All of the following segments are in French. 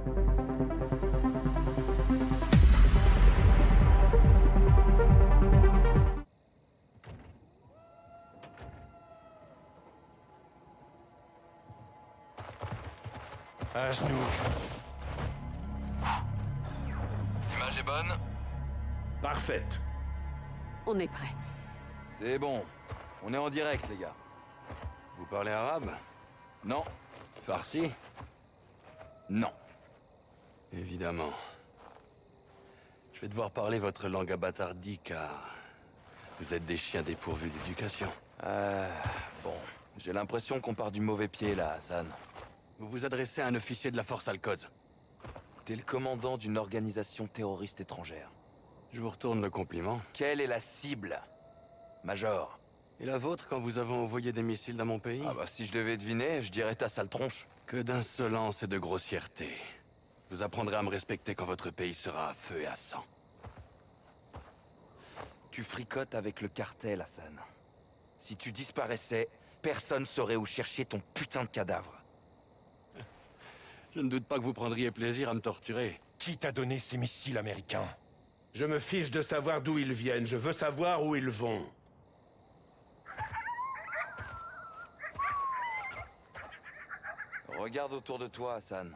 À genoux. L'image est bonne? Parfaite. On est prêt. C'est bon. On est en direct, les gars. Vous parlez arabe? Non. Farsi? Non. Évidemment. Je vais devoir parler votre langue abattardie car... vous êtes des chiens dépourvus d'éducation. Bon. J'ai l'impression qu'on part du mauvais pied, là, Hassan. Vous vous adressez à un officier de la force Al-Quds. T'es le commandant d'une organisation terroriste étrangère. Je vous retourne le compliment. Quelle est la cible, Major? Et la vôtre quand vous avez envoyé des missiles dans mon pays? Ah bah, si je devais deviner, je dirais ta sale tronche. Que d'insolence et de grossièreté. Vous apprendrez à me respecter quand votre pays sera à feu et à sang. Tu fricotes avec le cartel, Hassan. Si tu disparaissais, personne saurait où chercher ton putain de cadavre. Je ne doute pas que vous prendriez plaisir à me torturer. Qui t'a donné ces missiles américains? Je me fiche de savoir d'où ils viennent, je veux savoir où ils vont. Regarde autour de toi, Hassan.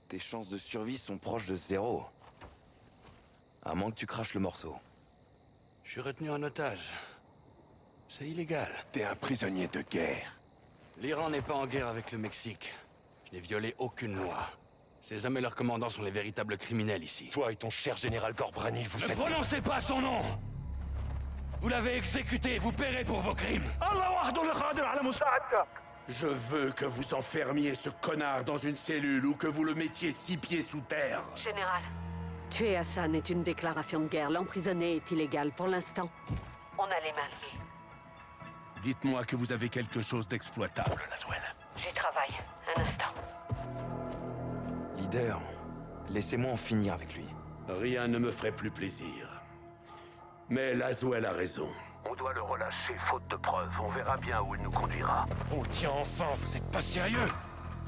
Tes chances de survie sont proches de zéro. À moins que tu craches le morceau. Je suis retenu en otage. C'est illégal. T'es un prisonnier de guerre. L'Iran n'est pas en guerre avec le Mexique. Je n'ai violé aucune loi. Ces hommes et leurs commandants sont les véritables criminels ici. Toi et ton cher général Gorbrani, vous Ne êtes... prononcez pas son nom! Vous l'avez exécuté, vous paierez pour vos crimes! Je veux que vous enfermiez ce connard dans une cellule ou que vous le mettiez 6 pieds sous terre. Général. Tuer Hassan est une déclaration de guerre. L'emprisonner est illégal pour l'instant. On a les mains liées. Dites-moi que vous avez quelque chose d'exploitable, Laswell. J'y travaille. Un instant. Leader, laissez-moi en finir avec lui. Rien ne me ferait plus plaisir. Mais Laswell a raison. On doit le relâcher, faute de preuves. On verra bien où il nous conduira. Oh tiens, enfin, vous êtes pas sérieux?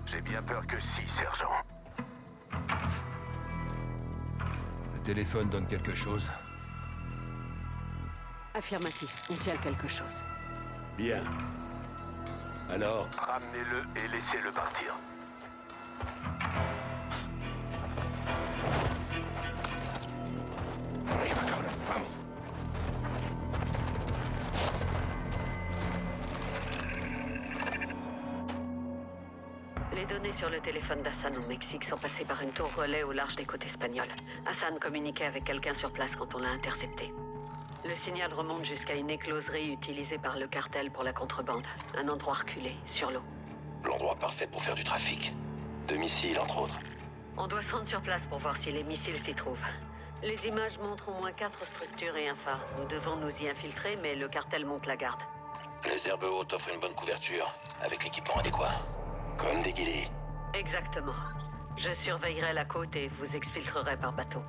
J'ai bien peur que si, sergent. Le téléphone donne quelque chose. Affirmatif. On tient quelque chose. Bien. Alors, Ramenez-le et laissez-le partir. Les données sur le téléphone d'Hassan au Mexique sont passées par une tour relais au large des côtes espagnoles. Hassan communiquait avec quelqu'un sur place quand on l'a intercepté. Le signal remonte jusqu'à une écloserie utilisée par le cartel pour la contrebande. Un endroit reculé, sur l'eau. L'endroit parfait pour faire du trafic. De missiles, entre autres. On doit se rendre sur place pour voir si les missiles s'y trouvent. Les images montrent au moins 4 structures et un phare. Nous devons nous y infiltrer, mais le cartel monte la garde. Les herbes hautes offrent une bonne couverture, avec l'équipement adéquat. Comme des guillis. Exactement. Je surveillerai la côte et vous exfiltrerai par bateau.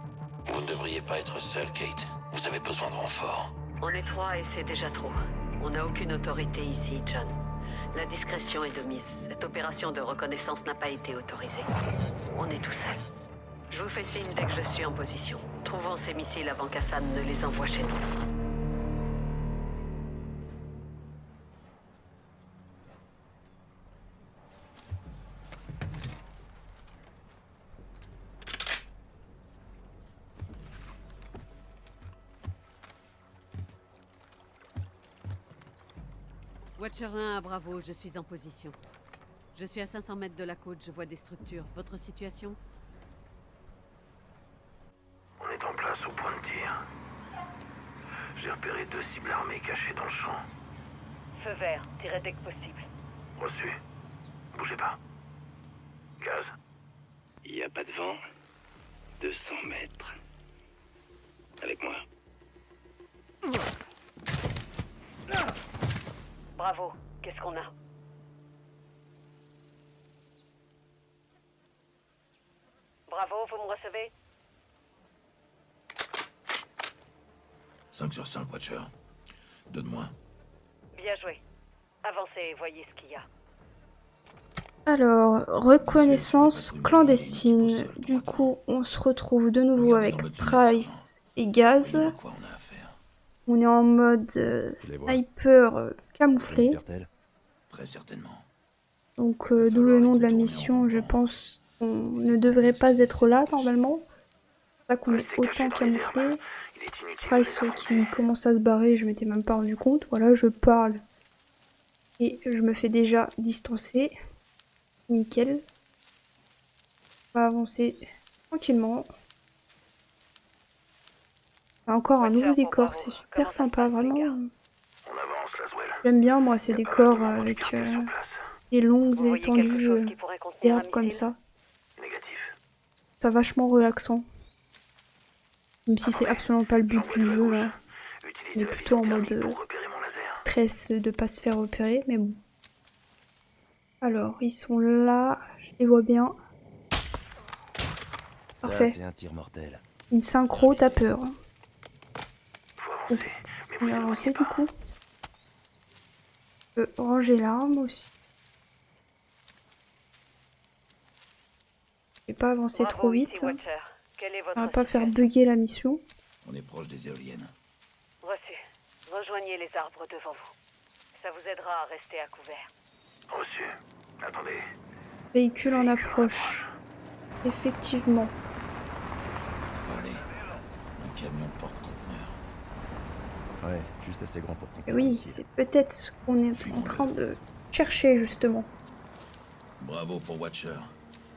Vous ne devriez pas être seul, Kate. Vous avez besoin de renfort. On est 3 et c'est déjà trop. On n'a aucune autorité ici, John. La discrétion est de mise. Cette opération de reconnaissance n'a pas été autorisée. On est tout seul. Je vous fais signe dès que je suis en position. Trouvons ces missiles avant qu'Hassan ne les envoie chez nous. Watcher 1 à Bravo, je suis en position. Je suis à 500 mètres de la côte, je vois des structures. Votre situation? On est en place au point de tir. J'ai repéré 2 cibles armées cachées dans le champ. Feu vert, tirez dès que possible. Reçu. Bougez pas. Gaz. Il n'y a pas de vent. 200 mètres. Avec moi. Bravo, qu'est-ce qu'on a? Bravo, vous me recevez? 5 sur 5, Watcher. Donne-moi. Bien joué. Avancez et voyez ce qu'il y a. Alors, reconnaissance clandestine. Du coup, on se retrouve de nouveau avec Price et Gaz. À quoi on a affaire? On est en mode sniper camouflé. Très certainement. Donc, d'où le nom de la mission, je pense qu'on ne devrait pas être là normalement. C'est pour ça qu'on est autant camouflé. Il est inutile. Price qui commence à se barrer, je m'étais même pas rendu compte. Voilà, je parle. Et je me fais déjà distancer. Nickel. On va avancer tranquillement. Encore un nouveau décor, c'est super sympa, vraiment. On avance, Laswell. J'aime bien moi ces décors avec Sur place. des longues Vous voyez quelque étendues chose qui pourrait contenir un d'herbe comme missile? ça. Négatif. C'est vachement relaxant. Même si c'est absolument pas le but du jeu là. On Utilisez est la plutôt en vision mode thermique pour repérer mon laser. stress de pas se faire repérer, mais bon. Alors, ils sont là, je les vois bien. Parfait. Ça, c'est un tir mortel. Une synchro, t'as peur. Faut avancer. Mais On vous va avancer éloignez du coup. Je peux ranger l'arme aussi. Je vais pas avancer Bravo, trop ici vite. Watcher. Quel est votre On va pas faire situation? bugger la mission. On est proche des éoliennes. Reçu. Rejoignez les arbres devant vous. Ça vous aidera à rester à couvert. Reçu. Attendez. Véhicule en approche. Effectivement. Regardez. Un camion porte-conteneur. Ouais, juste assez grand pour Et contenir oui, un missile. c'est peut-être ce qu'on est en train de chercher justement. Bravo pour Watcher.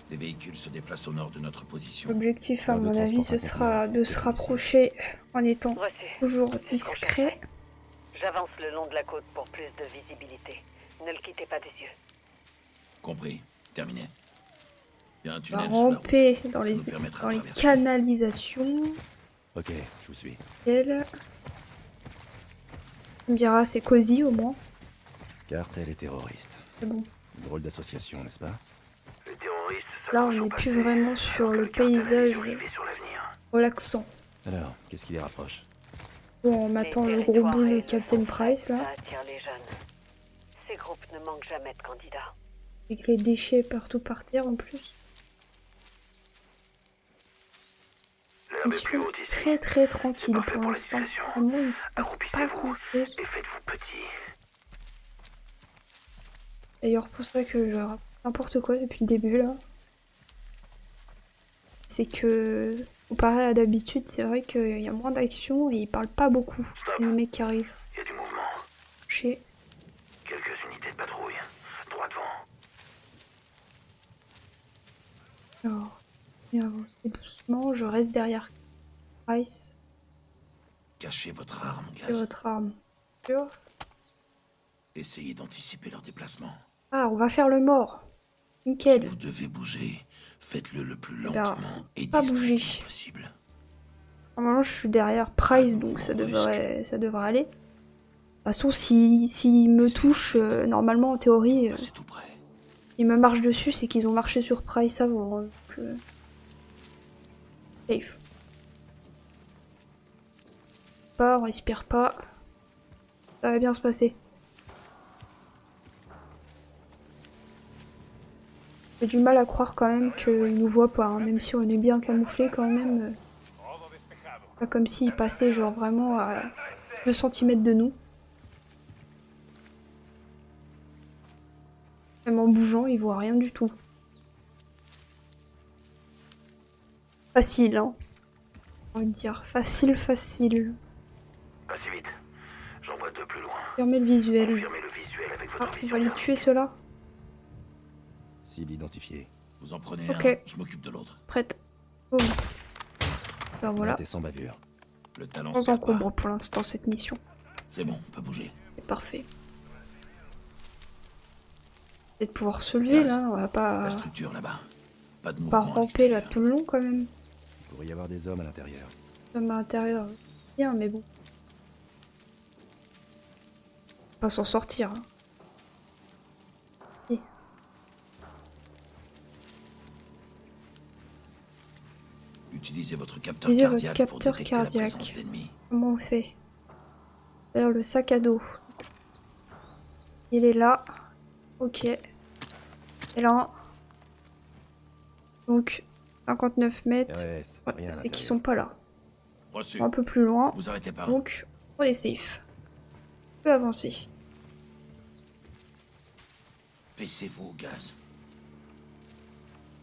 Des véhicules se déplacent au nord de notre position. L'objectif, à Faire de mon avis, ce transport sera de se intérieur. rapprocher en étant Reçu. toujours C'est ce qu'on discret. cherchait. J'avance le long de la côte pour plus de visibilité. Ne le quittez pas des yeux. Compris. Terminé. Il y a un On va tunnel sous la route. ramper dans Ça les, nous permettra dans de les traverser. canalisations. Ok, je vous suis. Elle. On me dira c'est cosy au moins. Cartel et terroriste. C'est bon. Drôle d'association, n'est-ce pas? Les terroristes, ça Là, leur on fait n'est passer, plus vraiment sur alors que le cartel a les paysage yeux rivés sur l'avenir. relaxant. Alors, qu'est-ce qui les rapproche? Bon, on m'attend Les le gros territoires bout et de le Captain sang Price frais, là. Ça attire les jeunes. Ces groupes ne manquent jamais de candidats. Avec les déchets partout par terre en plus. L'herbe Ils est plus sont haute ici. très très tranquilles parfait pour pour l'instant. la discrétion. Vraiment, il ne se passe pas Accroupissez-vous grand chose. Et faites-vous petit. D'ailleurs, pour ça que je raconte n'importe quoi depuis le début là. C'est que, comparé à d'habitude, c'est vrai qu'il y a moins d'action et ils parlent pas beaucoup. Les mecs qui arrivent. Il y a du mouvement. Chez. Quelques unités de patrouille. Droit devant. Alors, bien avancer doucement. Je reste derrière Price Cachez votre arme, et gaz. votre arme. Sûr. Essayez d'anticiper leur déplacement. Ah, on va faire le mort. Si Nickel. vous devez bouger, faites-le le plus ben, lentement et pas discrètement bouger. possible. Normalement, je suis derrière Price, donc ça devrait aller. De toute façon, s'il me touche, normalement, en théorie, Passez tout près. ils me marchent dessus, c'est qu'ils ont marché sur Price avant. Donc, safe. Pas, on respire pas. Ça va bien se passer. J'ai du mal à croire quand même qu'ils nous voient pas, hein, même si on est bien camouflé quand même. Pas comme s'ils passaient genre vraiment à 2 cm de nous. Même en bougeant, ils voient rien du tout. Facile, hein. On va dire facile, facile. Pas si vite. J'en vois deux plus loin. Fermez le visuel. Confirmez le visuel avec votre Ah, on vision va les thermique. tuer ceux-là. Cible identifiée. Vous en prenez Ok. un, je m'occupe de l'autre. Prête. Boum. Ben voilà. Net et sans bavure. Le talent Sans se perd pas. encombre pour l'instant cette mission. C'est bon, on peut bouger. C'est parfait. Peut-être pouvoir se lever là, on va pas La structure là-bas. Pas de mouvement. pas à ramper là l'extérieur. tout le long quand même. Il pourrait y avoir des hommes à l'intérieur. Même à l'intérieur. Bien, mais bon. Pas s'en sortir. Hein. Utilisez votre capteur Utilisez votre cardiaque pour capteur détecter la cardiaque. présence d'ennemis. Comment on fait? Alors le sac à dos. Il est là. Ok. Et là. Donc 59 mètres. RS, Ouais, rien à c'est qu'ils l'intérieur. sont pas là. Reçu. Un peu plus loin. Vous arrêtez pas. Donc on est safe. On peut avancer. Baissez-vous au gaz.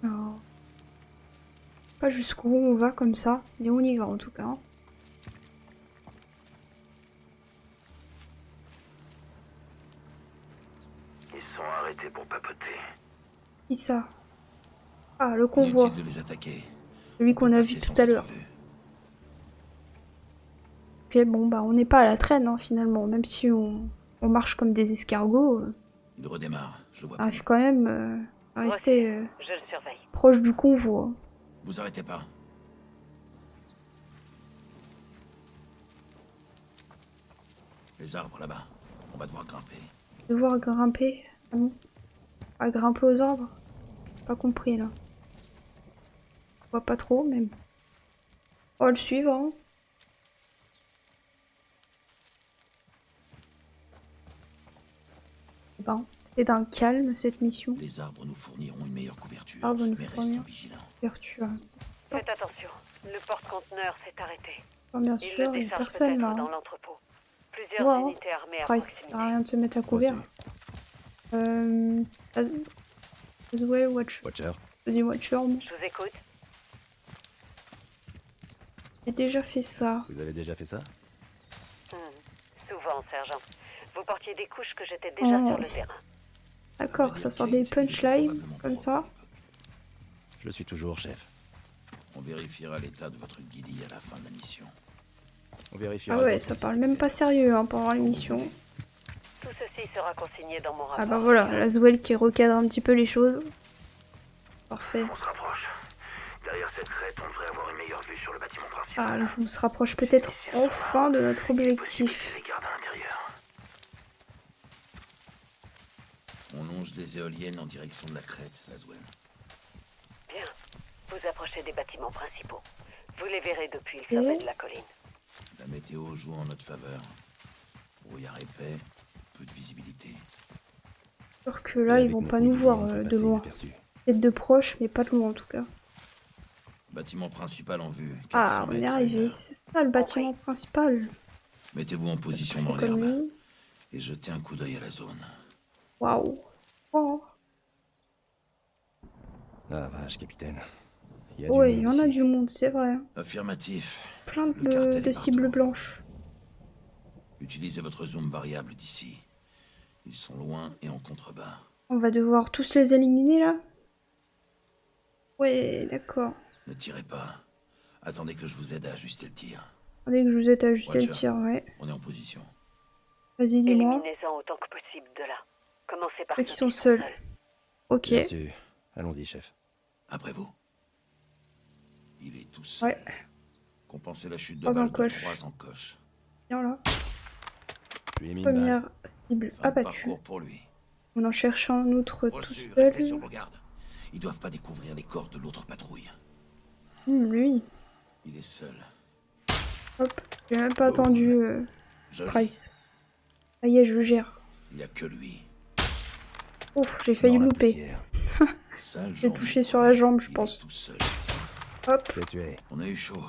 Alors, pas jusqu'où on va comme ça, mais on y va en tout cas. Ils sont arrêtés pour papoter. Qui ça? Ah, le convoi. Inutile de les attaquer. Celui qu'on a Passer vu sans tout à être l'heure. vu. Ok, bon bah on n'est pas à la traîne hein, finalement, même si on marche comme des escargots, Il redémarre, je le vois on plus. arrive quand même à rester Je le surveille. proche du convoi. Vous arrêtez pas. Les arbres là-bas. On va devoir grimper. Devoir grimper. Ah bon? À grimper aux arbres? Pas compris là. Je vois pas trop même. On va le suivre hein. Bon, c'était d'un calme cette mission. Les arbres nous fourniront une meilleure couverture. Arbres nous mais fourniront. restons vigilants. Ouverture. Faites attention, le porte-conteneur s'est arrêté. Oh, bien Il sûr, le il y a décharge personne peut-être là. dans l'entrepôt. Plusieurs Wow. unités armées à Après, ça proximité. sert à rien de se mettre à couvert. As well, watch. Watcher. Vas-y, watcher. Je vous écoute. J'ai déjà fait ça. Vous avez déjà fait ça? Souvent, sergent. Vous portiez des couches que j'étais déjà Oh. sur le terrain. D'accord, ça sort des punchlines comme ça. Je suis toujours chef. On vérifiera l'état de votre guilly à la fin de la mission. On vérifiera. Ah ouais, votre ça parle sécurité. même pas sérieux hein, pendant l'émission. Tout ceci sera consigné dans mon rapport. Ah bah voilà, Laswell qui recadre un petit peu les choses. Parfait. On se rapproche. Derrière cette crête, on devrait avoir une meilleure vue sur le bâtiment principal. Ah, là, on se rapproche peut-être enfin de notre Il est possible objectif. qu'il les garde à l'intérieur. On longe les éoliennes en direction de la crête, Laswell. Bien. Vous approchez des bâtiments principaux. Vous les verrez depuis le sommet de la colline. La météo joue en notre faveur. Brouillard épais, peu de visibilité. Sûr que là, ils Avec vont nos pas nous coups, voir on devrait de passer loin. inaperçu. Peut-être de proche, mais pas de loin en tout cas. Bâtiment principal en vue. Ah, 400 on est mètres à une arrivé. heure. C'est ça le bâtiment principal. Mettez-vous en position dans C'est comme l'herbe lui. et jetez un coup d'œil à la zone. Waouh. Oh. Ah vache, capitaine. Il y a Ouais, du il y monde en a ici. du monde, c'est vrai. Affirmatif. Plein Le cartel est de cibles partout. blanches. Utilisez votre zoom variable d'ici. Ils sont loin et en contrebas. On va devoir tous les éliminer là. Ouais, d'accord. Ne tirez pas. Attendez que je vous aide à ajuster le tir. Attendez que je vous aide à ajuster le Watcher. tir, ouais. On est en position. Vas-y, dis-moi. Éliminez-en autant que possible de là. Commencez par Ceux qui sont seuls. Ok. Bien sûr. Allons-y, chef. Après vous. Il est tout seul. Ouais. Compensez la chute de Trois balle de encoches. 3 encoches. Viens là. Je lui ai mis une balle. Première cible Fin de abattue. parcours pour lui. On en cherche un autre tout Reçu, restez sur seul. vos gardes. Ils doivent pas découvrir les corps de l'autre patrouille. Lui. Il est seul. Hop. J'ai même pas attendu Joli. Price. Ça y est, je gère. Il n'y a que lui. Ouf, j'ai failli Dans la louper. poussière. Sale J'ai jambe. touché sur la jambe, je Il est pense. tout seul. Hop. Je l'ai tué. On a eu chaud.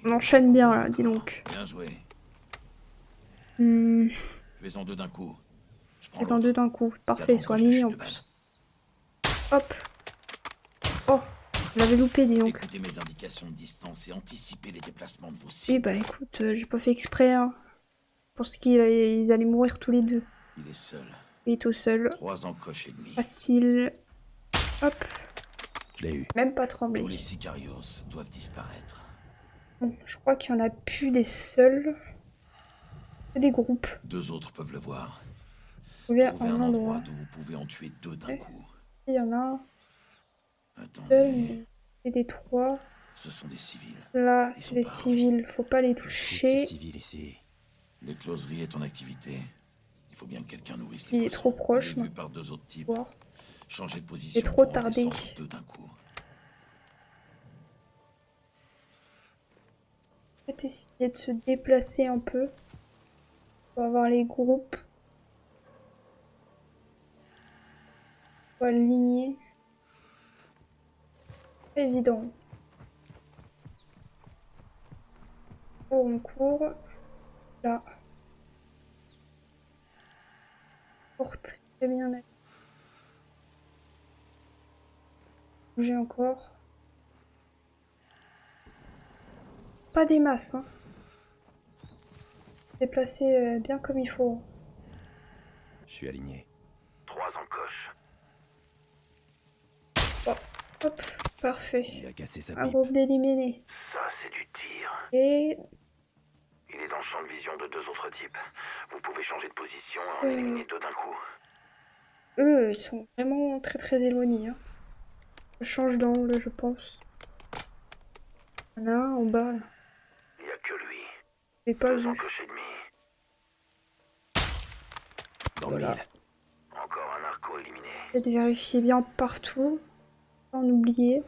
On enchaîne bien là, dis donc. Bien joué. Fais-en Fais-en deux d'un coup. Je prends deux l'autre. d'un coup. Parfait, Quatre ils sont encoches de alignés chute en de balle. plus. Hop. Oh, je l'avais loupé, dis donc. Écoutez mes indications de distance et anticipez les déplacements de vos Oui, cibles. bah écoute, j'ai pas fait exprès. Hein. Je pense qu'ils allaient mourir tous les deux. Il est seul. Il est tout seul. 3 encoches et demi. Facile. Hop. Je l'ai eu. Même pas Tous tremblé. les sicarios doivent disparaître. Bon, je crois qu'il y en a plus des seuls. Que des groupes. 2 autres peuvent le voir. Trouver Trouvez un un endroit endroit. d'où vous pouvez en tuer 2 d'un Ouais. coup. Il y en a un seul, Attendez. mais c'est des trois. Ce sont des civils. Là, Ils c'est sont des pas civils. Faut pas les Que foutent toucher. ces civils ici. L'écloserie est en activité. Il faut bien que quelqu'un nourrisse Il les est poissons. trop proche, On est vu moi. par 2 autres types. Voir. Changez de position. J'ai trop pour en tardé. descendre 2 d'un coup. Peut-être essayer de se déplacer un peu. Pour avoir les groupes. faut aligner. Évident. On court. Là. Pour très bien aller. Bouger encore. Pas des masses, hein. Déplacer bien comme il faut. Je suis aligné. 3 en coche. Bon, hop, parfait. Il a cassé sa Un pipe. groupe d'éliminés. Ça, c'est du tir. Et Il est dans le champ de vision de 2 autres types. Vous pouvez changer de position et en éliminer 2 d'un coup. eux, ils sont vraiment très très éloignés. Hein. Je change d'angle, je pense. Là, en bas, là. Il n'y a que lui. J'ai pas 2 en vu. coche et demi. Dans Voilà. le mille. Encore un narco éliminé. Peut-être vérifier bien partout. Pas en oublier.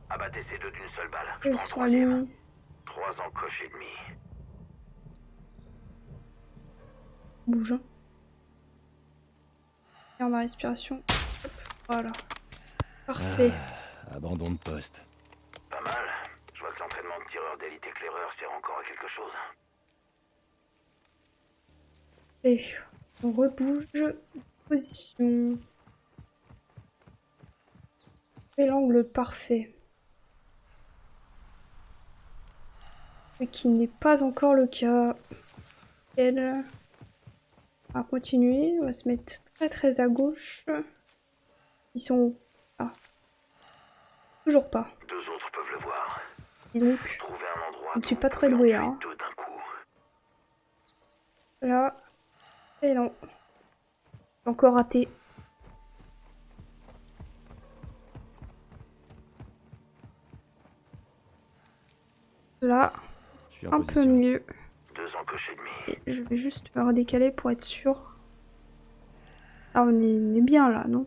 Abattez ces 2 d'une seule balle. Je Ils prends le sont troisième. alignés. 3 en coche et demi. Bouge. Hein. Regarde ma respiration. Hop, voilà. Parfait. Abandon de poste. Pas mal. Je vois que l'entraînement de tireur d'élite éclaireur sert encore à quelque chose. Et on rebouge. Position. Et l'angle parfait. Ce qui n'est pas encore le cas. Elle. On va continuer. On va se mettre très très à gauche. Ils sont où? Ah. Toujours pas. 2 autres peuvent le voir. Dis donc. Trouvez un endroit. Je ne suis où pas vous très pouvez douée, en tuer hein. 2 d'un coup. Là. Et non. Encore raté. Là. Je suis en Un peu position. mieux. 2 en coche et demi. Et je vais juste me redécaler pour être sûr. Ah, on est bien là, non?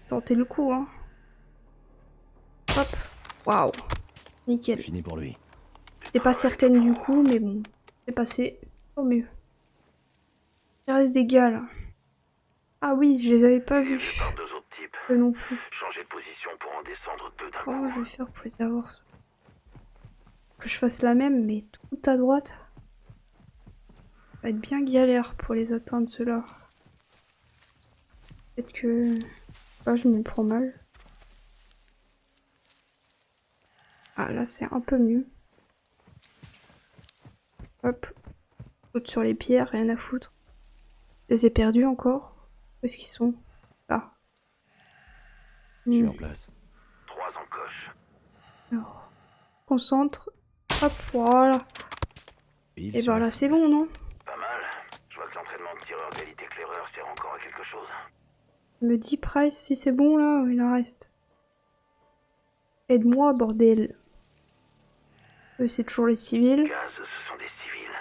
Tentez le coup, hein. Hop. Waouh. Nickel. Fini pour lui. J'étais pas certaine du coup, mais bon. C'est passé. Tant mieux. Il reste des gars là. Ah oui, je les avais pas vus. Tiré par 2 autres types. Eux non plus. Changez de position pour en descendre 2 d'un Comment coup. je vais faire pour les avoir? Que je fasse la même, mais tout à droite. Ça va être bien galère pour les atteindre ceux-là. Peut-être que... Là, je me prends mal. Ah, là, c'est un peu mieux. Hop. Saute sur les pierres, rien à foutre. Je les ai perdus encore. Où est-ce qu'ils sont? Là. Je suis en place. 3 en coche. Alors, concentre. Hop, voilà. Pile Et sur bah la là, c'est cible. bon, non? Pas mal. Je vois que l'entraînement de tireur d'élite éclaireur sert encore à quelque chose. Me dis Price si c'est bon là ou il en reste. Aide-moi, bordel. Eux, c'est toujours les civils. Gaz, ce sont des civils.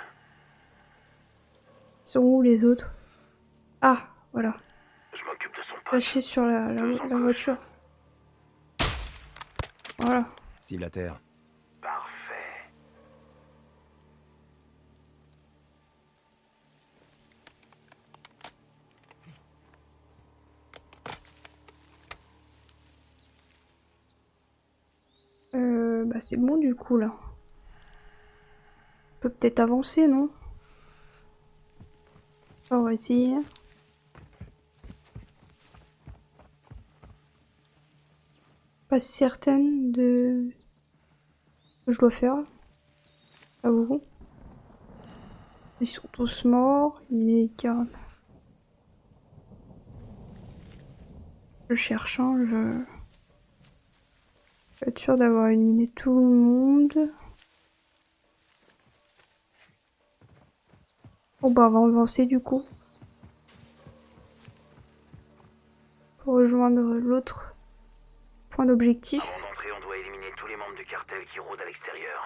Ils sont où les autres? Ah, voilà. Je m'occupe de son pote. Attachés sur la voiture. Voilà. Cible à terre. Parfait. Bah c'est bon du coup là. On peut peut-être avancer, non? On va essayer. Pas certaine de ce que je dois faire. J'avoue. Ils sont tous morts. Il les garde. Je cherche, hein, je vais être sûr d'avoir éliminé tout le monde. Bon bah on va avancer du coup. Pour rejoindre l'autre point d'objectif. Avant d'entrer, on doit éliminer tous les membres du cartel qui rôdent à l'extérieur.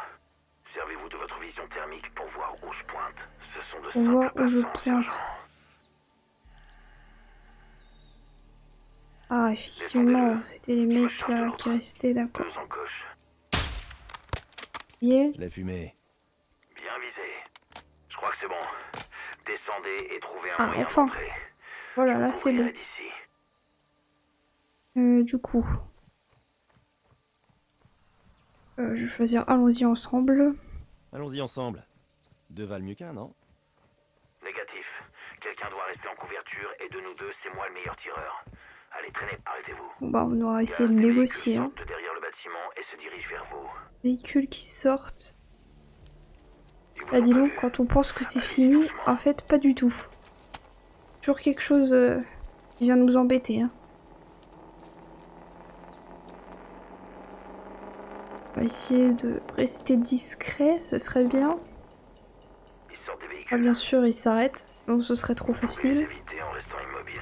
Servez-vous de votre vision thermique pour voir où je pointe. Ce sont de On voit simples où je passants, pointe. sergent. Ah effectivement, c'était les mecs là qui restaient, d'accord. 2 en coche. Yeah. Je l'ai fumé. Bien visé. Je crois que c'est bon. Descendez et trouvez un Ah, moyen enfin. d'entrer. Voilà, Je là vous c'est bon. couvrirai d'ici. Du coup, je vais choisir allons-y ensemble. Allons-y ensemble. Deux valent mieux qu'un, non? Négatif. Quelqu'un doit rester en couverture et de nous deux, c'est moi le meilleur tireur. Allez, traînez, arrêtez-vous. Bon bah on aura essayé de Gaz, des négocier. véhicules Hein. sortent de derrière le bâtiment et se dirigent vers vous. Véhicules qui sortent. Ils vous Ah ont dis pas donc, vu. quand on pense que c'est Allez, fini, doucement. en fait pas du tout. Toujours quelque chose qui vient nous embêter. Hein. On va essayer de rester discret, ce serait bien. Ils sortent des Ah, véhicules. bien sûr, il s'arrête, sinon ce serait trop Vous pouvez les facile. éviter en restant immobile.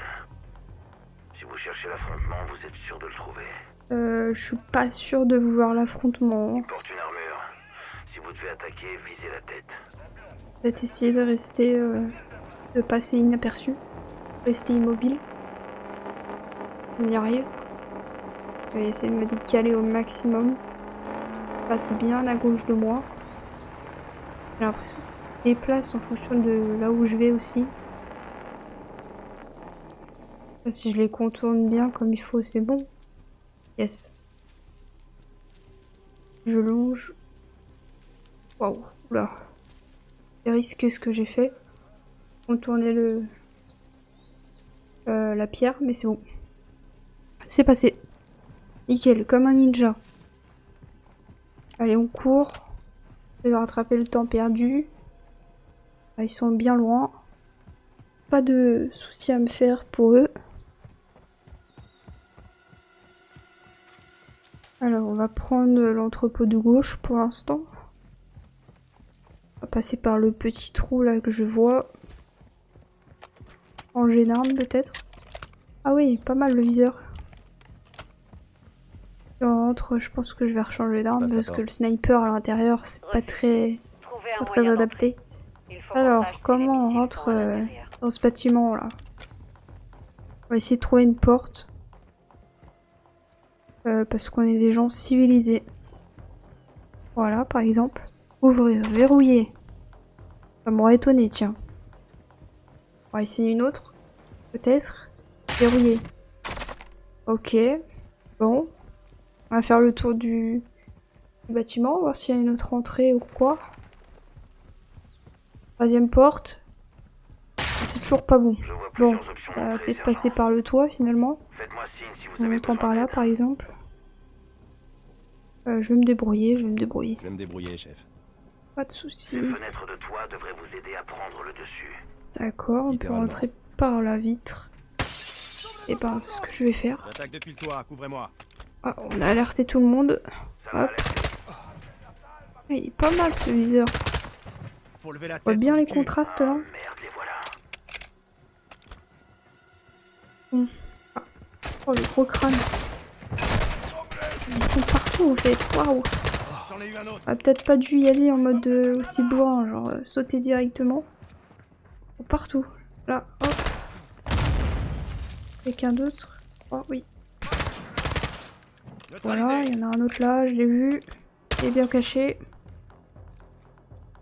Si vous cherchez l'affrontement, vous êtes sûr de le trouver. Je suis pas sûre de vouloir l'affrontement. Il porte une armure. Si vous devez attaquer, visez la tête. Peut-être essayer de rester, de passer inaperçu. Rester immobile. On y arrive. Je vais essayer de me décaler au maximum. Passe bien à gauche de moi. J'ai l'impression que je me déplace en fonction de là où je vais aussi. Là, si je les contourne bien comme il faut, c'est bon. Yes. Je longe. Waouh, oula. C'est risqué ce que j'ai fait. Contourner la pierre, mais c'est bon. C'est passé. Nickel, comme un ninja. Allez, on court. On va rattraper le temps perdu. Ah, ils sont bien loin. Pas de soucis à me faire pour eux. Alors, on va prendre l'entrepôt de gauche pour l'instant. On va passer par le petit trou là que je vois. Ranger d'armes peut-être. Ah oui, pas mal le viseur. Si on rentre, je pense que je vais rechanger d'arme Passe la parce que porte. le sniper à l'intérieur c'est pas très adapté. Alors, comment on rentre dans ce bâtiment là? On va essayer de trouver une porte. Parce qu'on est des gens civilisés. Voilà, par exemple. Ouvrir, verrouiller. Ça m'aurait étonné, tiens. On va essayer une autre. Peut-être. Verrouiller. Ok. Bon. On va faire le tour du bâtiment, voir s'il y a une autre entrée ou quoi. Troisième porte. C'est toujours pas bon. Je vois Bon, plusieurs options on va d'entrée, peut-être passer sergent. par le toit finalement. Faites-moi signe si vous On avez entend besoin par là d'aide. par exemple. Je vais me débrouiller, je vais me débrouiller. Je vais me débrouiller, chef. Pas de soucis. Les fenêtres de toit devraient vous aider à prendre le dessus. D'accord, on peut Littéralement. rentrer par la vitre. Et ben, c'est ce que je vais faire. J'attaque depuis le toit, couvrez-moi. Ah, on a alerté tout le monde. Ça va Hop. aller. Il est pas mal ce viseur. Faut lever la On voit tête. bien du les cul. contrastes là. Merde, les voilà. Oh, le gros crâne. Ils sont partout en fait. Waouh. J'en ai eu un autre. On a peut-être pas dû y aller en mode aussi bourrin, genre sauter directement. Oh, partout. Là, hop. Quelqu'un d'autre. Oh oui. Voilà, il y en a un autre là, je l'ai vu. Il est bien caché.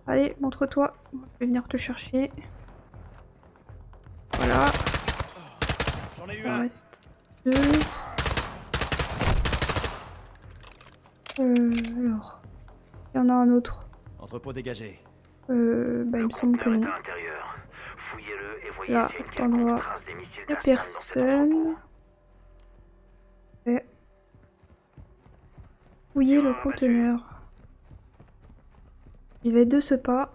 Allez, montre-toi. Je vais venir te chercher. Voilà, J'en ai eu il en un. reste deux. Alors, il y en a un autre. Entrepôt dégagé. Bah, il me semble que non. À l'intérieur. Fouillez-le et voyez Là, s'il y a à une cet quelconque endroit, trace des missiles il n'y a d'Aslan dans cet personne. entrepôt. Et fouiller le conteneur. J'y vais de ce pas.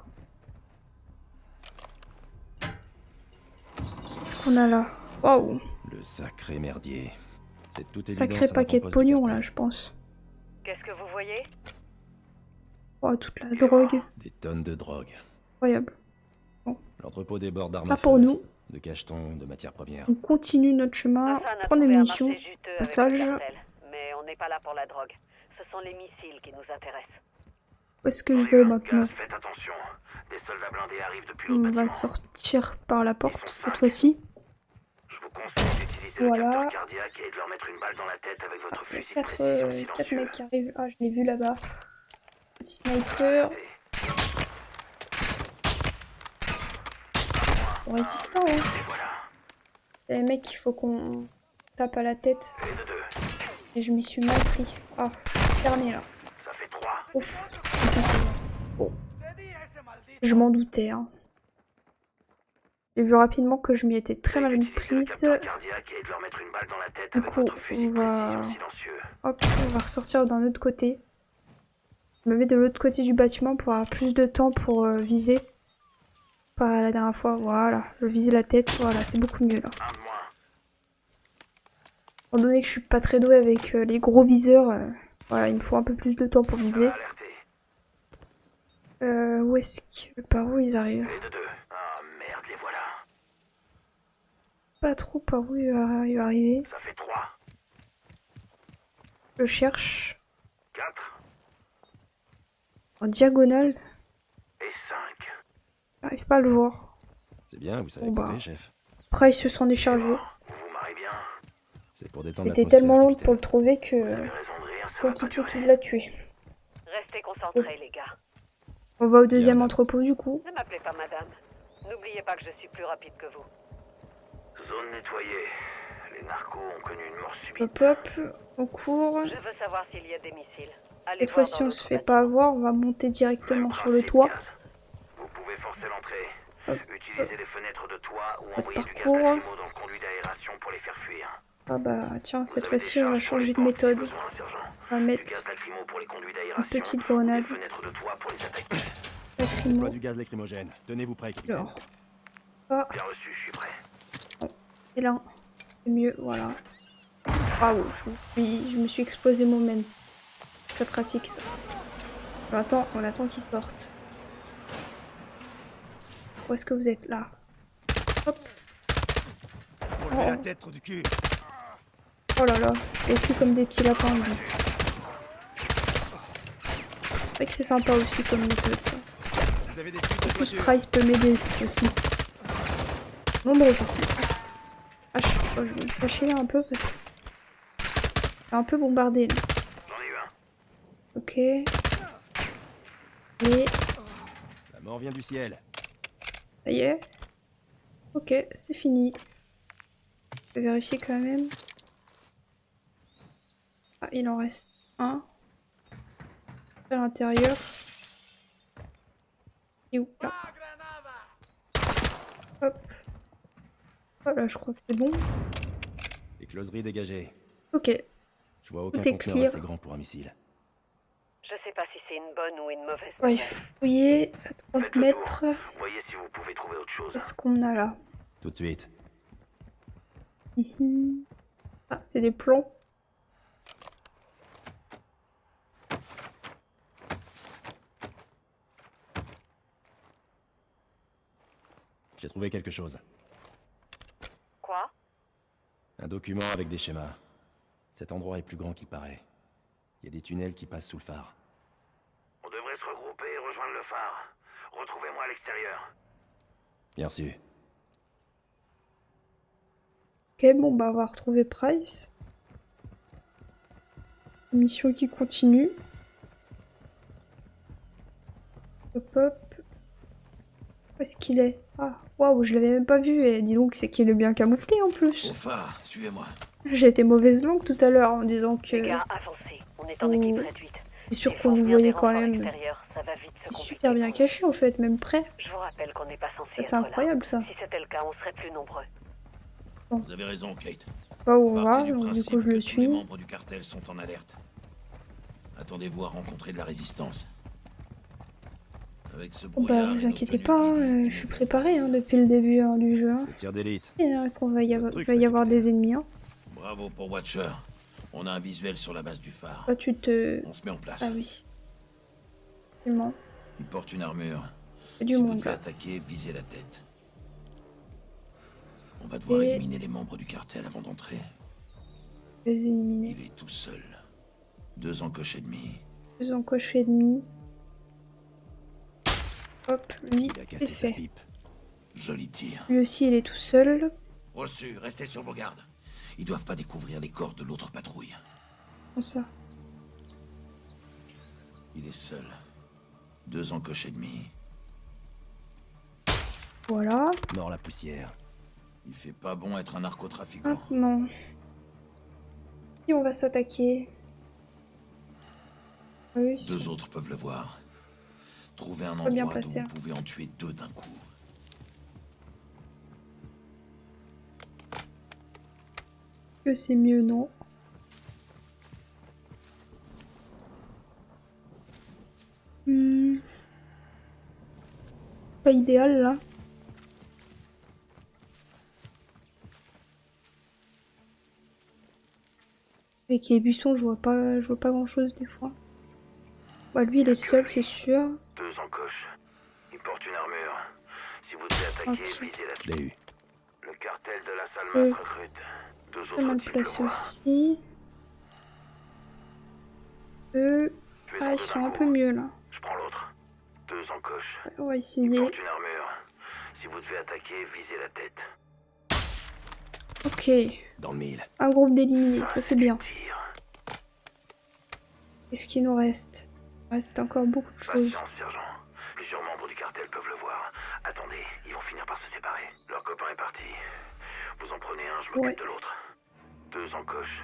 Qu'est-ce qu'on a là? Waouh! Le sacré merdier. C'est tout évident. Sacré paquet de pognon là, je pense. Qu'est-ce que vous voyez? Oh, toute la drogue. Des tonnes de drogue. Incroyable. L'entrepôt déborde d'armes Pas à feu, pour nous. de cachetons, de matières premières. On continue notre chemin. Hassan a Prendre des trouvé un munitions. marché juteux avec Passage. le cartel, mais on n'est pas là pour la drogue. Ce sont les missiles qui nous intéressent. Où est-ce que je vais maintenant? Gaz, faites attention. Des soldats blindés arrivent depuis On l'autre va bâtiment. sortir par la porte cette fois-ci. Je vous conseille d'utiliser Voilà. le capteur cardiaque et de leur mettre une balle dans la tête avec votre Il y a fusil de 4 précision quatre silencieux. mecs qui arrivent. Ah, je l'ai vu là-bas. Petit sniper. Résistant, hein. Et voilà. C'est les mecs qu'il faut qu'on tape à la tête. Et de deux. Et je m'y suis mal pris. Ah, cerné là. Ça fait 3. Ouf. Bon. Je m'en doutais, hein. J'ai vu rapidement que je m'y étais très mal prise. Du coup, on va... Hop, on va ressortir d'un autre côté. Je me mets de l'autre côté du bâtiment pour avoir plus de temps pour viser. Pareil à la dernière fois, voilà. Je visais la tête, voilà, c'est beaucoup mieux là. Étant donné que je suis pas très douée avec les gros viseurs, voilà, il me faut un peu plus de temps pour viser. Où est-ce que... Par où ils arrivent? Ah merde, les voilà. Pas trop par où il va arriver. Ça fait 3. Je cherche. 4 En diagonale. et 5. J'arrive pas à le voir. C'est bien, vous savez Bon, bah. compter, chef. Price se s'en est chargé. Vous vous marrez bien. C'est pour détendre J'étais l'atmosphère, tellement lente capitaine. pour le trouver que... Vous avez raison de rire, ça va pas Coéquipier qui durer. l'a tué. Restez concentrés, les gars. On va au deuxième Bien, entrepôt du coup. Ne m'appelez pas madame. N'oubliez pas que je suis plus rapide que vous. Zone nettoyée. Les narcos ont connu une mort subite. Hop hop, on court. Je veux savoir s'il y a des missiles. Allez Cette voir fois-ci dans on se l'autre fait bâtiment. pas avoir, on va monter directement sur le Principe, toit. Gaz. Vous pouvez forcer l'entrée. Hop, Utilisez les fenêtres de toit ou Pas de envoyer du gaz parcours. lacrymo dans le conduit d'aération pour les faire fuir. Ah bah tiens, cette Vous avez fois-ci des on va charges pour les changer de portes, si méthode. besoin, sergent. On va Du mettre gaz lacrymo pour les conduits une d'aération. petite Ou grenade. des fenêtres de toit pour les attaquer. Lacrymo. Pas du gaz lacrymogène. Tenez-vous prêt, capitaine. Alors, ça, Bien reçu, je suis prêt. et là, c'est mieux, voilà. Waouh, je me suis exposé moi-même. Très pratique ça. On attend qu'ils sortent. Où est-ce que vous êtes là? Hop. Relevez la tête, trou du cul. Oh là là, les cul comme des petits lapins. Lui. C'est vrai que c'est sympa aussi comme méthode ça. Vous avez des En fuites de plus toiture. Price peut m'aider aussi. Nombreux par contre. Ah, je vais me cacher là un peu parce que c'est un peu bombardé là. J'en ai eu un. Ok. Et La mort vient du ciel. ça y est. Ok, c'est fini. Je vais vérifier quand même. Ah, il en reste un. À l'intérieur. Et où là? Hop. Voilà, je crois que c'est bon. Les closeries dégagées. Ok. Je vois aucun Tout est conteneur clear. assez grand pour un missile. Je sais pas si c'est une bonne ou une mauvaise On va y nouvelle. fouiller à 30 Faites le mètres. tour. Voyez si vous pouvez trouver autre chose. Qu'est-ce qu'on a là? Tout de suite. Ah, c'est des plombs. J'ai trouvé quelque chose. Quoi? Un document avec des schémas. Cet endroit est plus grand qu'il paraît. Il y a des tunnels qui passent sous le phare. On devrait se regrouper et rejoindre le phare. Retrouvez-moi à l'extérieur. Bien sûr. Ok, bon bah on va retrouver Price. Mission qui continue. Hop hop. Où est-ce qu'il est? Ah, waouh, je l'avais même pas vu et dis donc c'est qu'il est bien camouflé en plus. Au phare, suivez-moi. J'ai été mauvaise langue tout à l'heure en disant que Les gars, avancez. On est en Oh. équipe réduite. c'est sûr Il qu'on faut nous venir voyait des quand renforts même. extérieurs, ça va vite se C'est compliquer super bien pour caché en fait, même prêt. nous. Je vous rappelle qu'on n'est pas censé Ça, être c'est là. incroyable ça. Si c'était le cas, on serait plus nombreux. Vous avez raison, Kate. Bah on va, Partez du donc du principe coup je que le tous les suis. membres du cartel sont en alerte. Attendez-vous à rencontrer de la résistance. Avec ce Bon, brouillard bah et vous nos inquiétez tenues pas, guidées, je suis préparé hein, depuis le début hein, du jeu. Hein. Le tir d'élite. Et qu'on va y C'est avoir, votre truc, va y ça, avoir capitaine. des ennemis. Hein. Bravo pour Watcher. On a un visuel sur la base du phare. Toi tu te... On se met en place. Ah oui. Effectivement. Il porte une armure. C'est du Si vous monde devez là. attaquer, visez la tête. On va devoir Et- éliminer les membres du cartel avant d'entrer. Les éliminer. Il est tout seul. 2 encoches et demi. 2 encoches et demi. Hop, lui, Il a c'est cassé sa fait. pipe. Joli tir. Lui aussi, il est tout seul. Reçu, restez sur vos gardes. Ils doivent pas découvrir les corps de l'autre patrouille. Comme ça. Il est seul. 2 encoches et demi. Voilà. Mort la poussière. Il fait pas bon être un narcotrafiquant. Maintenant. Si on va s'attaquer. Oui, Deux autres peuvent le voir. Trouvez un Pas bien endroit où placé, hein. vous pouvez en tuer deux d'un coup. que c'est mieux, non? Pas idéal là. Avec les buissons, je vois pas grand chose des fois. Bah lui il est seul, c'est sûr. Deux encoches. Ils portent une armure. Si vous devez attaquer, Ok. visez la... Je l'ai eu. Le cartel de la Salmas recrute. Deux Pas autres mal types le placé voient. aussi. Eux, Tuez-en ah ils deux sont d'un un coup. peu mieux là. Je prends l'autre. Deux encoches. On va Ils essayer. portent une armure. Si vous devez attaquer, visez la tête. Ok, Dans le mille. un groupe d'éliminés, ça c'est bien. Tire. Qu'est-ce qu'il nous reste? Il reste encore beaucoup de choses. Patience, sergent. Plusieurs membres du cartel peuvent le voir. Attendez, ils vont finir par se séparer. Leur copain est parti. Vous en prenez un, je m'occupe Ouais. de l'autre. Deux encoches.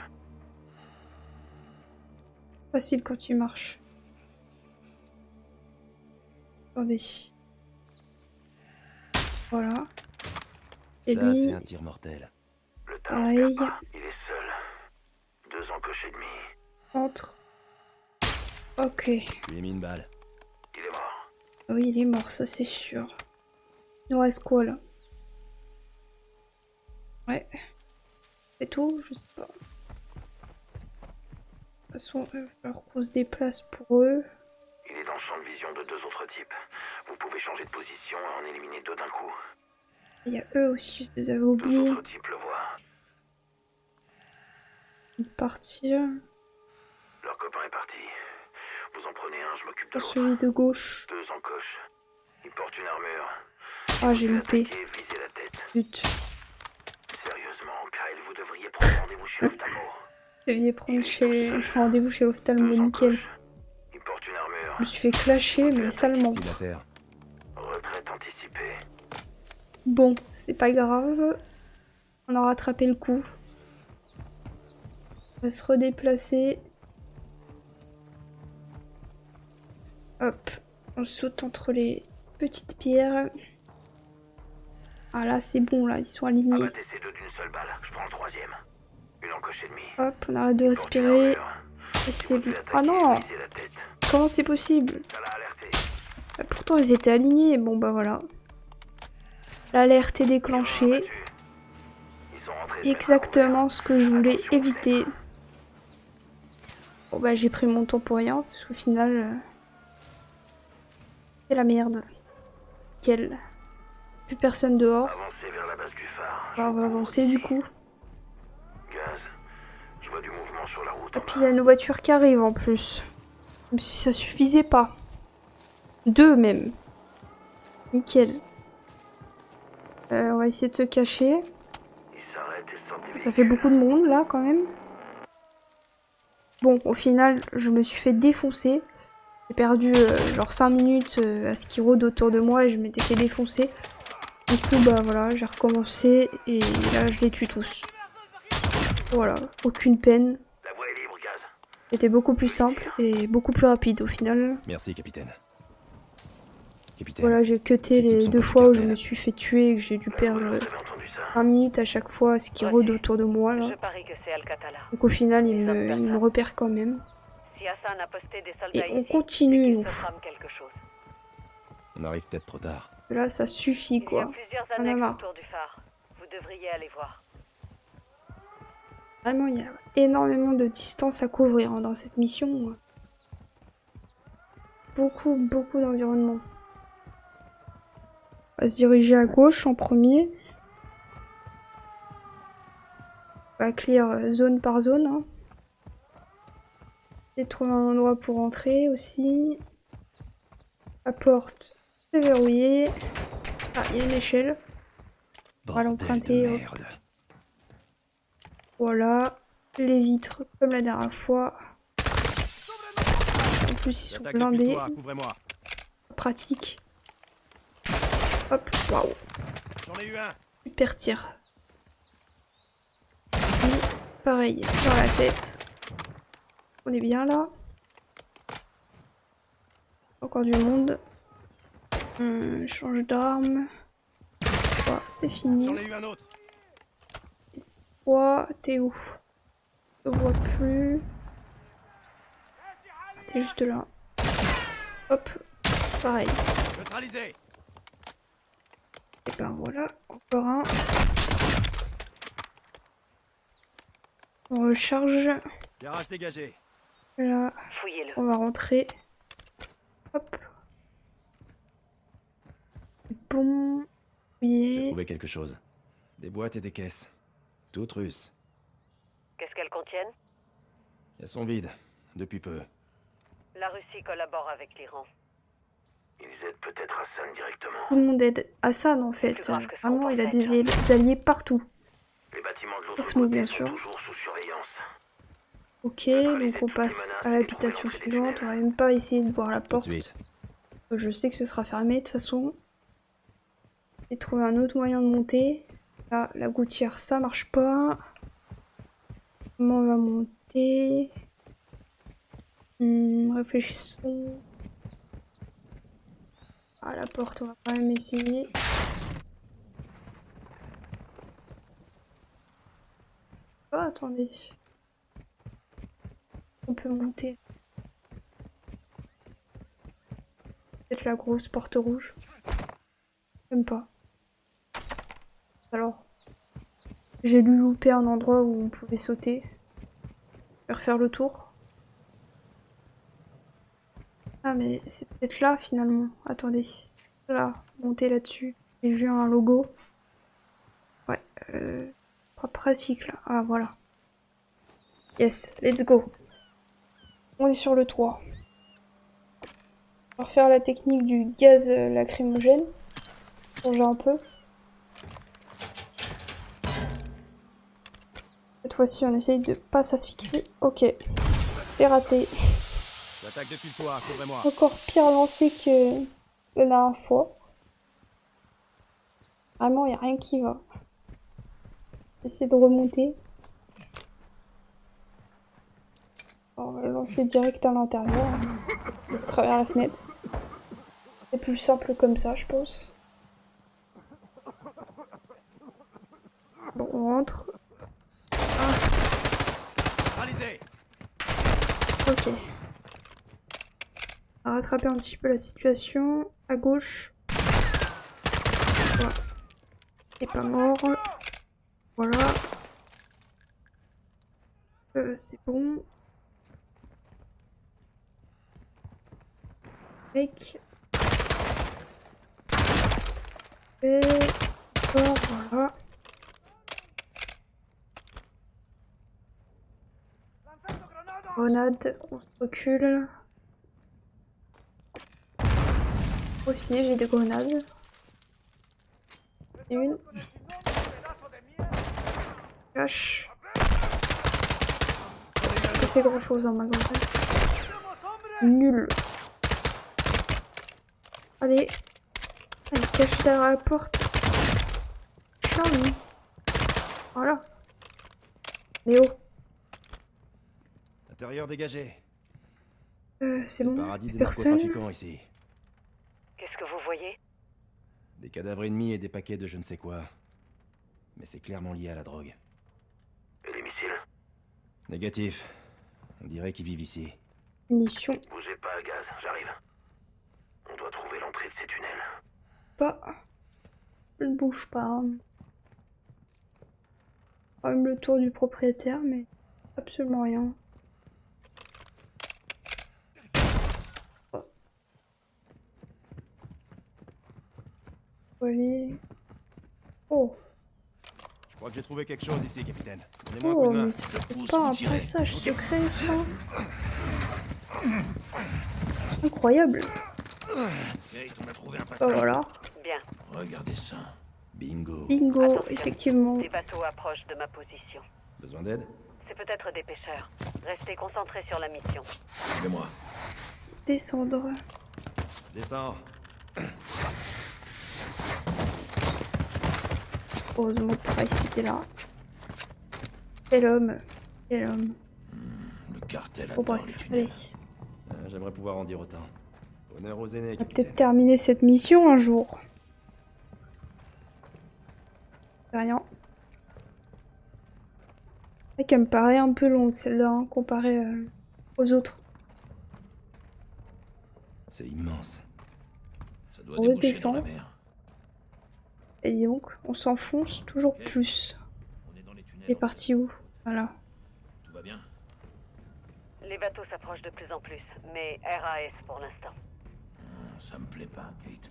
Facile quand tu marches. Attendez. Voilà. Et Ça, lui, c'est un tir mortel. Le talent pareil. se perd pas. Il est seul. Deux encoches et demi. Entre. Ok. Je lui ai mis une balle. Il est mort. Oui, il est mort, ça c'est sûr. Il nous reste quoi là? Ouais. C'est tout? Je sais pas. De toute façon, il va falloir qu'on se déplace pour eux. Il est dans le champ de vision de deux autres types. Vous pouvez changer de position et en éliminer deux d'un coup. Il y a eux aussi, je les avais Deux oubliés. autres types le voient. De partir. Leur copain est parti. Vous en prenez un, je m'occupe de Pour l'autre. celui de gauche. Deux encoches. Ils portent une armure. Ah, j'ai Vous loupé. attaquez, visez la tête. Zut. Sérieusement, Kyle, vous devriez prendre rendez-vous chez l'ophtalmo. Je devais prendre rendez-vous chez l'ophtalmo, Deux nickel. encoches. Ils portent une armure. Je me suis fait clasher, mais salement. Cible à terre. Retraite anticipée. Bon, c'est pas grave. On a rattrapé le coup. On va se redéplacer. Hop. On saute entre les petites pierres. Ah là, c'est bon, là. Ils sont alignés. Abattez ces deux d'une seule balle. Je prends le troisième. Une encoche et demie. Hop, on arrête de Ils portent une respirer. armure. Et Si c'est vous bon. devez Ah attaquer, non! visez la tête. Comment c'est possible? Ça l'a alerté. Pourtant, ils étaient alignés. Bon, bah voilà. L'alerte est déclenchée. Ils sont rentrés. Exactement ce que je voulais éviter. Bon bah j'ai pris mon temps pour rien, parce qu'au final... c'est la merde. Quel. Plus personne dehors. Avancez vers la base du phare. On va avancer du coup. Gaz. Je vois du mouvement sur la route. Et puis il y a nos voitures qui arrivent en plus. Comme si ça suffisait pas. Deux même. Nickel. On va essayer de se cacher. Ils s'arrêtent et sortent des Ça fait beaucoup de monde là quand même. Bon, au final, je me suis fait défoncer. J'ai perdu genre 5 minutes à ce qui rôde autour de moi et je m'étais fait défoncer. Du coup, bah voilà, j'ai recommencé et là je les tue tous. Voilà, aucune peine. La voie est libre, Gaz. C'était beaucoup plus simple et beaucoup plus rapide au final. Merci, capitaine. Capitaine. Voilà, j'ai cuté Ces types les sont deux pas du fois où je cartel. me suis fait tuer et que j'ai dû perdre Vous avez entendu ça? 5 minutes à chaque fois à ce qui rôde autour de moi là. Je parie que c'est Alcatala. Donc au final, il me repère quand même. Si Hassan a posté des soldats Et on ici, continue, c'est qu'il nous. se trame quelque chose. On arrive peut-être trop tard. Là, ça suffit Il y a quoi. plusieurs en a annexes marre. autour du phare. Vous devriez aller voir. Vraiment, il y a énormément de distance à couvrir hein, dans cette mission. Beaucoup d'environnement. On va se diriger à gauche en premier. On va clear zone par zone. Hein. Essayer de trouver un endroit pour entrer aussi. La porte, c'est verrouillé. Ah, il y a une échelle. On va Bordel l'emprunter. de Hop. merde. Voilà, les vitres comme la dernière fois. En plus, ils sont Attaque blindés. depuis le toit, couvrez-moi. Pratique. Hop, waouh, J'en ai eu un. super tir. Et pareil, dans la tête. On est bien là. Encore du monde. Change d'arme. Voilà, c'est fini. J'en ai eu un autre. Toi, t'es où? Je te vois plus. T'es juste là. Hop, pareil. Neutralisé. Et ben voilà, encore un. On recharge. Garage dégagé. Là, Fouillez-le. on va rentrer. Hop. Bon. J'ai Oui. trouvé quelque chose. Des boîtes et des caisses. Toutes russes. Qu'est-ce qu'elles contiennent? Elles sont vides. Depuis peu. La Russie collabore avec l'Iran. Ils aident peut-être Hassan directement. Tout le monde aide Hassan en fait. plus grave que ça, Vraiment, on il a pensait, des alliés partout. Les bâtiments de l'autre Sauf nous, côté bien sont sûr. toujours sous surveillance. Ok, donc on passe à l'habitation suivante. On va même pas essayer de voir la Tout de porte. suite. Je sais que ce sera fermé de toute façon. J'ai trouvé un autre moyen de monter. Là, la gouttière, ça marche pas. Comment on va monter? Réfléchissons. Ah, la porte, on va quand même essayer. Oh, attendez. On peut monter. Peut-être la grosse porte rouge. Même pas. Alors, j'ai dû louper un endroit où on pouvait sauter. Je vais refaire le tour. Ah mais c'est peut-être là finalement. Attendez. Là, monter là-dessus. J'ai vu un logo. Ouais, pas pratique là. Ah voilà. Yes, let's go. On est sur le toit. On va refaire la technique du gaz lacrymogène. Changer un peu. Cette fois-ci, on essaye de pas s'asphyxier. Ok, c'est raté. J'attaque depuis le toit, couvrez-moi. Encore pire lancé que la dernière fois. Vraiment, il n'y a rien qui va. Essayer de remonter. On va le lancer direct à l'intérieur, à travers la fenêtre. C'est plus simple comme ça, je pense. Bon, on rentre. Neutralisé. Ok. On va rattraper un petit peu la situation. À gauche. Voilà. Il est pas mort. Voilà. C'est bon. Mec. Et voilà. Grenade, on se recule. Aussi, j'ai des grenades. Une. Cache. Pas fait grand chose en ma grenade. Nul. Allez. Elle est cachée derrière la porte. Charme. Voilà. Léo. Intérieur dégagé. C'est bon. Paradis des Personne. narcotrafiquants ici. Qu'est-ce que vous voyez? Des cadavres ennemis et des paquets de je ne sais quoi. Mais c'est clairement lié à la drogue. Et les missiles? Négatif. On dirait qu'ils vivent ici. Munitions. Bougez pas à gaz, j'arrive. On doit trouver l'entrée de ces tunnels. Pas. Je ne bouge pas. Quand même le tour du propriétaire, mais absolument rien. Allez. Oh. Je crois que j'ai trouvé quelque chose ici, capitaine. Donnez-moi un coup Oh, de main. mais c'est pas un passage secret, ça. Incroyable. Kate, on a trouvé un Oh, passage. voilà. Bien. Regardez ça. Bingo. Bingo, Attention. effectivement. Des bateaux approchent de ma position. Besoin d'aide? C'est peut-être des pêcheurs. Restez concentrés sur la mission. Suivez-moi. Descendre. Descends. Heureusement que Price était là. Quel homme. Quel homme. Le cartel Bon adore les bref, tunnels. allez. J'aimerais pouvoir en dire autant. Honneur aux aînés, On va capitaine. peut-être terminer cette mission un jour. C'est rien. C'est vrai qu'elle me paraît un peu longue celle-là, hein, comparée aux autres. C'est immense. Ça doit On déboucher dans redescend. la mer. Et donc, on s'enfonce toujours Ok. plus. On est dans les tunnels. Il est parti où? Voilà. Tout va bien? Les bateaux s'approchent de plus en plus, mais RAS pour l'instant. Ça me plaît pas, Kate.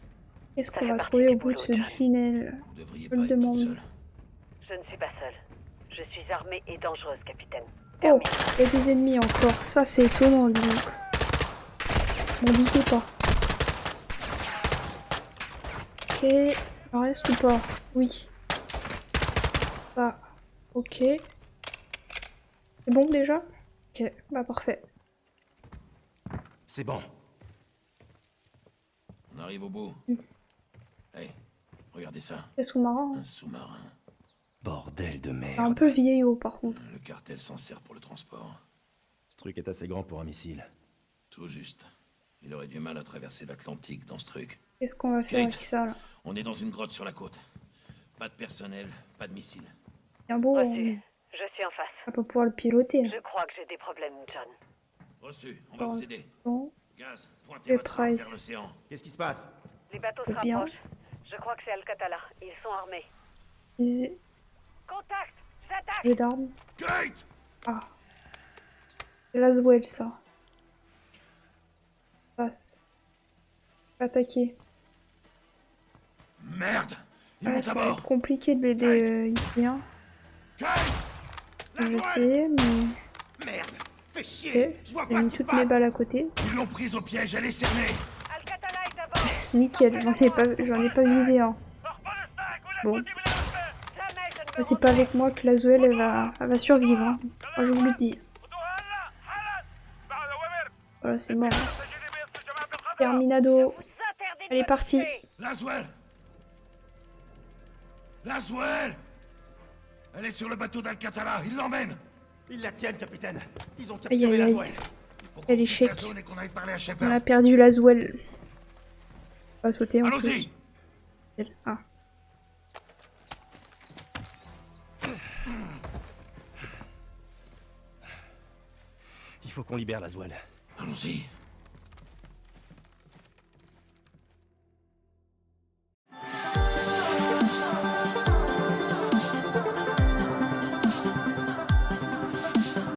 Qu'est-ce Ça qu'on fait va partie trouver du au bout de boulot, ce John. tunnel? Vous devriez Je pas le être toute demande. seule. Je ne suis pas seule. Je suis armée et dangereuse, capitaine. Oh, Terminé. il y a des ennemis encore. Ça, c'est étonnant, dis donc. M'en doutez pas. Ok. Il en reste ou pas? Oui. Ça. Ok. C'est bon déjà? Ok, bah parfait. C'est bon. On arrive au bout. Mm. Hey, regardez ça. C'est sous-marin. Un sous-marin. Bordel de C'est un merde. peu vieillot par contre. Le cartel s'en sert pour le transport. Ce truc est assez grand pour un missile. Tout juste. Il aurait du mal à traverser l'Atlantique dans ce truc. Qu'est-ce qu'on va faire Kate. avec ça là? On est dans une grotte sur la côte. Pas de personnel, pas de missiles. Bien beau, Reçu. Je suis en face. on va pas pouvoir le piloter. Je crois que j'ai des problèmes, John. Reçu, on va Bon. vous aider. Bon, Gaz, pointez Le votre arme Price. vers l'océan. Qu'est-ce qui se passe? Les bateaux se C'est bien. rapprochent. Je crois que c'est Alcatala. Ils sont armés. j'ai Contact! J'attaque! j'ai d'armes. Kate! Ah. C'est Laswell ça. Passe. Attaquer. Merde! Ils Ouais, montent à ça va être bord! compliqué de l'aider ici. Hein. Kate! Je vais essayer, mais. Merde! Fais chier! Ok. Je vois J'ai pas mis ce qui se toutes mes passe! balles à côté. Ils l'ont prise au piège, elle est cernée! Alcatala est à bord! Nickel, j'en ai pas visé un. Bon. Jamais je ne me C'est pas avec moi que Laswell elle va survivre. Hein. Moi je vous le dis. Voilà, c'est mort. Terminado. Elle est partie. Laswell! Laswell! Elle est sur le bateau d'Alcatala, ils l'emmènent! Ils la tiennent, capitaine. Ils ont Aïe capturé aïe la aïe. voile. Il faut qu'on Quel quitte échec. la zone et qu'on aille parler à On Shepard. a perdu Laswell. On va sauter en plus. Allons-y! Ah. Il faut qu'on libère Laswell. Allons-y.